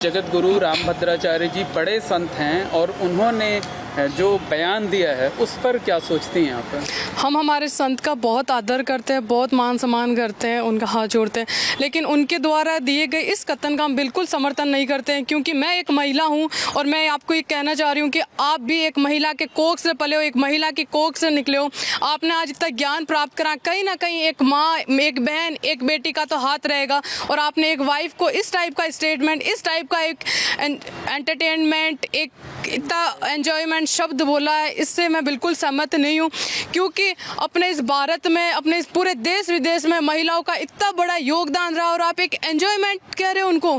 जगत गुरु रामभद्राचार्य जी बड़े संत हैं और उन्होंने जो बयान दिया है उस पर क्या सोचती हैं आप? हम हमारे संत का बहुत आदर करते हैं, बहुत मान सम्मान करते हैं, उनका हाथ जोड़ते हैं, लेकिन उनके द्वारा दिए गए इस कथन का हम बिल्कुल समर्थन नहीं करते हैं। क्योंकि मैं एक महिला हूं और मैं आपको ये कहना चाह रही हूं कि आप भी एक महिला के कोख से पले हो, एक महिला की कोख से निकले हो। आपने आज तक ज्ञान प्राप्त करा, कहीं ना कहीं एक माँ, एक बहन, एक बेटी का तो हाथ रहेगा। और आपने एक वाइफ को इस टाइप का स्टेटमेंट, इस टाइप का एक एंटरटेनमेंट, एक इतना एंजॉयमेंट शब्द बोला है, इससे मैं बिल्कुल सहमत नहीं हूँ। क्योंकि अपने इस भारत में, अपने इस पूरे देश विदेश में महिलाओं का इतना बड़ा योगदान रहा और आप एक एंजॉयमेंट कह रहे हो उनको।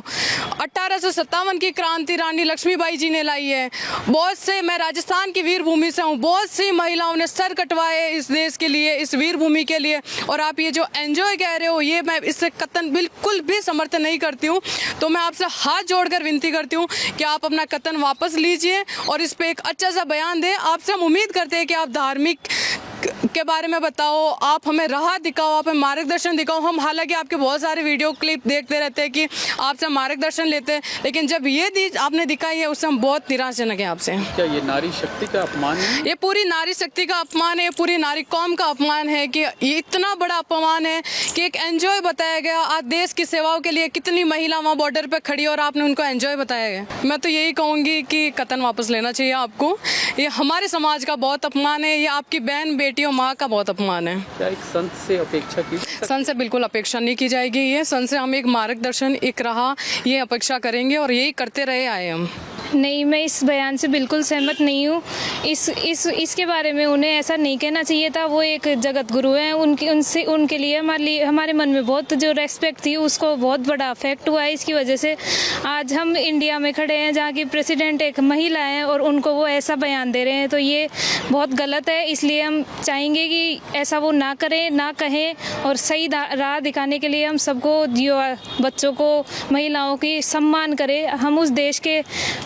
1857 की क्रांति रानी लक्ष्मीबाई जी ने लाई है। बहुत से, मैं राजस्थान की वीर भूमि से हूँ, बहुत सी महिलाओं ने सर कटवाए इस देश के लिए, इस वीर भूमि के लिए। और आप ये जो एंजॉय कह रहे हो, ये मैं इससे कतन बिल्कुल भी समर्थन नहीं करती हूँ। तो मैं आपसे हाथ जोड़कर विनती करती हूँ कि आप अपना कथन वापस लीजिए और इस पे एक अच्छा सा बयान दें। आपसे हम उम्मीद करते हैं कि आप धार्मिक के बारे में बताओ, आप हमें राह दिखाओ, आप हमें मार्गदर्शन दिखाओ। हम हालांकि आपके बहुत सारे वीडियो क्लिप देखते रहते हैं कि आपसे मार्गदर्शन लेते हैं, लेकिन जब ये आपने दिखाई है उससे हम बहुत निराशजनक हैं आपसे। क्या ये नारी शक्ति का अपमान है? ये पूरी नारी शक्ति का अपमान है, ये पूरी नारी कौम का अपमान है। कि ये इतना बड़ा अपमान है कि एक एंजॉय बताया गया। आज देश की सेवाओं के लिए कितनी महिला वहाँ बॉर्डर पर खड़ी और आपने उनको एंजॉय बताया गया। मैं तो यही कहूँगी कि कथन वापस लेना चाहिए आपको। ये हमारे समाज का बहुत अपमान है, ये आपकी बहन, बेटी और माँ का बहुत अपमान है। क्या एक संत से अपेक्षा की? संत से बिल्कुल अपेक्षा नहीं की जाएगी। ये संत से हम एक मार्गदर्शन, एक राह, ये अपेक्षा करेंगे और यही करते रहे आए हम। नहीं, मैं इस बयान से बिल्कुल सहमत नहीं हूँ। इसके बारे में उन्हें ऐसा नहीं कहना चाहिए था। वो एक जगत गुरु हैं, उनके लिए हमारे मन में बहुत जो रेस्पेक्ट थी उसको बहुत बड़ा अफेक्ट हुआ है। इसकी वजह से आज हम इंडिया में खड़े हैं जहाँ की प्रेसिडेंट एक महिला है और उनको वो ऐसा बयान दे रहे हैं, तो ये बहुत गलत है। इसलिए हम चाहेंगे कि ऐसा वो ना करें, ना कहें और सही राह दिखाने के लिए हम सबको, युवा बच्चों को, महिलाओं की सम्मान करें। हम उस देश के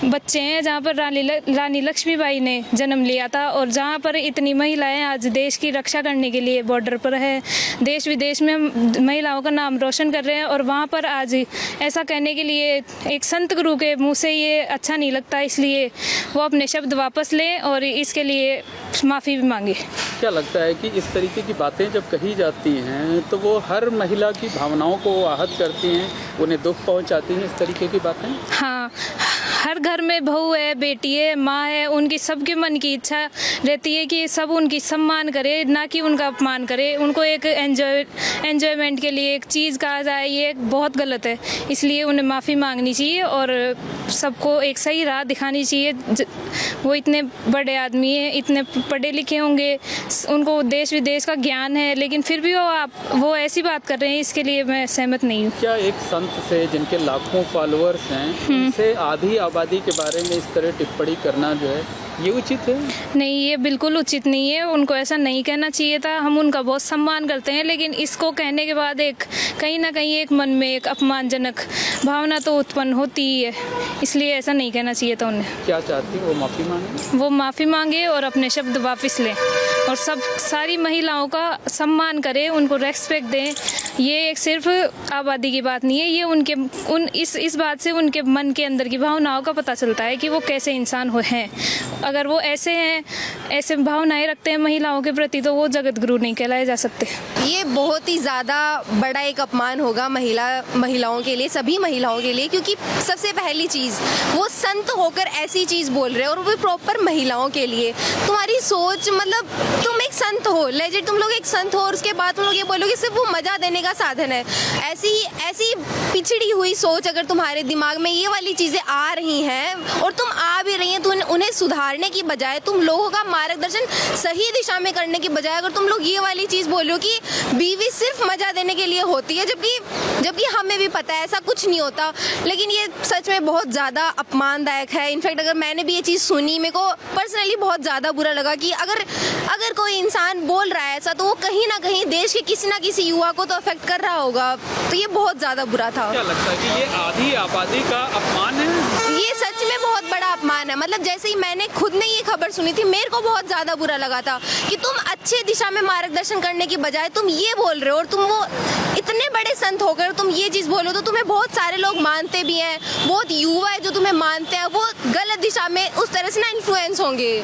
बच्चे हैं जहाँ पर रानी लक्ष्मीबाई ने जन्म लिया था और जहाँ पर इतनी महिलाएं आज देश की रक्षा करने के लिए बॉर्डर पर है, देश विदेश में महिलाओं का नाम रोशन कर रहे हैं। और वहाँ पर आज ऐसा कहने के लिए एक संत गुरु के मुंह से ये अच्छा नहीं लगता। इसलिए वो अपने शब्द वापस लें और इसके लिए माफ़ी भी मांगे। क्या लगता है कि इस तरीके की बातें जब कही जाती हैं तो वो हर महिला की भावनाओं को आहत करती हैं, उन्हें दुख पहुँचाती हैं इस तरीके की बातें? हाँ, हर घर में बहू है, बेटी है, माँ है, उनकी सबके मन की इच्छा रहती है कि सब उनकी सम्मान करे, ना कि उनका अपमान करे। उनको एक एंजॉयमेंट के लिए एक चीज़ कहा जाए, ये बहुत गलत है। इसलिए उन्हें माफ़ी मांगनी चाहिए और सबको एक सही राह दिखानी चाहिए। वो इतने बड़े आदमी हैं, इतने पढ़े लिखे होंगे, उनको देश विदेश का ज्ञान है, लेकिन फिर भी वो ऐसी बात कर रहे हैं। इसके लिए मैं सहमत नहीं हूँ। क्या एक संत से जिनके लाखों फॉलोअर्स हैं, उनसे आधी आबादी के बारे में इस तरह टिप्पणी करना जो है ये उचित है? नहीं, ये बिल्कुल उचित नहीं है। उनको ऐसा नहीं कहना चाहिए था। हम उनका बहुत सम्मान करते हैं, लेकिन इसको कहने के बाद एक कहीं ना कहीं एक मन में एक अपमानजनक भावना तो उत्पन्न होती ही है। इसलिए ऐसा नहीं कहना चाहिए था उन्हें। क्या चाहती है वो माफ़ी मांगे? वो माफ़ी मांगे और अपने शब्द वापस लें और सारी महिलाओं का सम्मान करें, उनको रेस्पेक्ट दें। ये एक सिर्फ आबादी की बात नहीं है, ये इस बात से उनके मन के अंदर की भावनाओं का पता चलता है कि वो कैसे इंसान हैं। अगर वो ऐसे हैं, ऐसे भावनाएं रखते हैं महिलाओं के प्रति, तो वो जगत गुरु नहीं कहलाए जा सकते। ये बहुत ही ज़्यादा बड़ा एक अपमान होगा महिलाओं के लिए, सभी महिलाओं के लिए। क्योंकि सबसे पहली चीज़, वो संत होकर ऐसी चीज़ बोल रहे हैं और वो भी प्रॉपर महिलाओं के लिए। तुम्हारी सोच, मतलब तुम एक संत हो, लेजिट तुम लोग एक संत हो और उसके बाद तुम लोग ये बोलोगे सिर्फ वो मज़ा देने का साधन है। ऐसी पिछड़ी हुई सोच अगर तुम्हारे दिमाग में ये वाली चीज़ें आ रही हैं और तुम आ भी रही हैं, तो उन्हें सुधारने की बजाय, तुम लोगों का मार्गदर्शन सही दिशा में करने की बजाय अगर तुम लोग ये वाली चीज़ बोलो कि बीवी सिर्फ मज़ा देने के लिए होती है, जबकि हमें भी पता है ऐसा कुछ नहीं होता। लेकिन ये सच में बहुत ज़्यादा अपमानदायक है। इनफैक्ट अगर मैंने भी ये चीज़ सुनी, मेरे को पर्सनली बहुत ज़्यादा बुरा लगा कि अगर कोई इंसान बोल रहा है ऐसा, तो वो कहीं ना कहीं देश के किसी ना किसी युवा को तो अफेक्ट कर रहा होगा। तो ये बहुत ज़्यादा बुरा था। क्या लगता है कि ये आधी आबादी का अपमान है? ये सच में बहुत बड़ा अपमान है। मतलब जैसे ही मैंने खुद ने ये खबर सुनी थी, मेरे को बहुत ज़्यादा बुरा लगा था कि तुम अच्छे दिशा में मार्गदर्शन करने की बजाय तुम ये बोल रहे हो और तुम वो इतना इतने बड़े संत होकर तुम ये चीज़ बोलो तो तुम्हें बहुत सारे लोग मानते भी हैं, बहुत युवा है जो तुम्हें मानते हैं, वो गलत दिशा में उस तरह से ना इन्फ्लुएंस होंगे।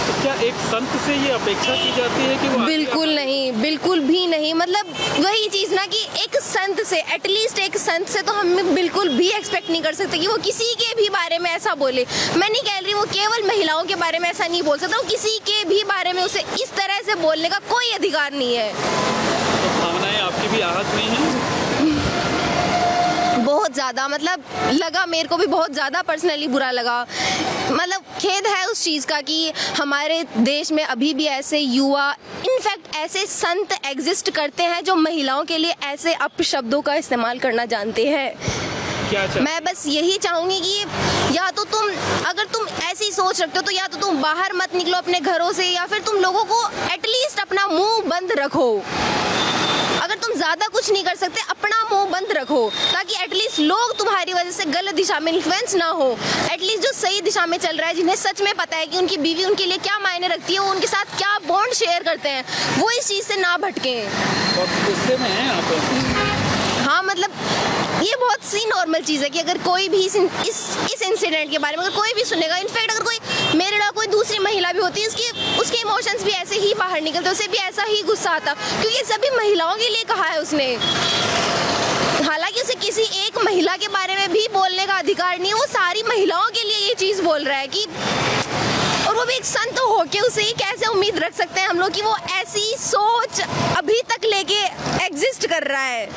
तो क्या एक संत से ये अपेक्षा की जाती है कि वो बिल्कुल नहीं, बिल्कुल भी नहीं। मतलब वही चीज़ ना कि एक संत से, एटलीस्ट एक संत से तो हम बिल्कुल भी एक्सपेक्ट नहीं कर सकते कि वो किसी के भी बारे में ऐसा बोले। मैं नहीं कह रही वो केवल महिलाओं के बारे में ऐसा नहीं बोल सकता, वो किसी के भी बारे में उसे इस तरह से बोलने का कोई अधिकार नहीं है। तो भावनाएं आपकी भी आहत हुई हैं? बहुत ज़्यादा, मतलब लगा मेरे को भी बहुत ज़्यादा पर्सनली बुरा लगा। मतलब खेद है उस चीज़ का कि हमारे देश में अभी भी ऐसे युवा, इनफैक्ट ऐसे संत एग्जिस्ट करते हैं जो महिलाओं के लिए ऐसे अपशब्दों का इस्तेमाल करना जानते हैं। मैं बस यही चाहूँगी कि या तो तुम, अगर तुम ऐसी सोच रखते हो तो या तो तुम बाहर मत निकलो अपने घरों से, या फिर तुम लोगों को एटलीस्ट अपना मुंह बंद रखो। अगर तुम ज़्यादा कुछ नहीं कर सकते, अपना मुंह बंद रखो ताकि एटलीस्ट लोग तुम्हारी वजह से गलत दिशा में इन्फ्लुएंस ना हो। एटलीस्ट जो सही दिशा में चल रहा है, जिन्हें सच में पता है कि उनकी बीवी उनके लिए क्या मायने रखती है, वो उनके साथ क्या बॉन्ड शेयर करते हैं, वो इस चीज़ से ना भटकें। और गुस्से में हैं आप? हाँ, मतलब ये बहुत सी नॉर्मल चीज़ है कि अगर कोई भी इस इंसिडेंट के बारे में अगर कोई भी सुनेगा, इनफैक्ट अगर कोई मेरे लिए कोई दूसरी महिला भी होती है, उसके इमोशंस भी ऐसे ही बाहर निकलते, उसे भी ऐसा ही गुस्सा आता, क्योंकि सभी महिलाओं के लिए कहा है उसने। हालांकि उसे किसी एक महिला के बारे में भी बोलने का अधिकार नहीं है, वो सारी महिलाओं के लिए ये चीज़ बोल रहा है कि, और वो भी एक संत होके उसे ही कैसे उम्मीद रख सकते हैं हम लोग कि वो ऐसी सोच अभी तक लेके एग्जिस्ट कर रहा है।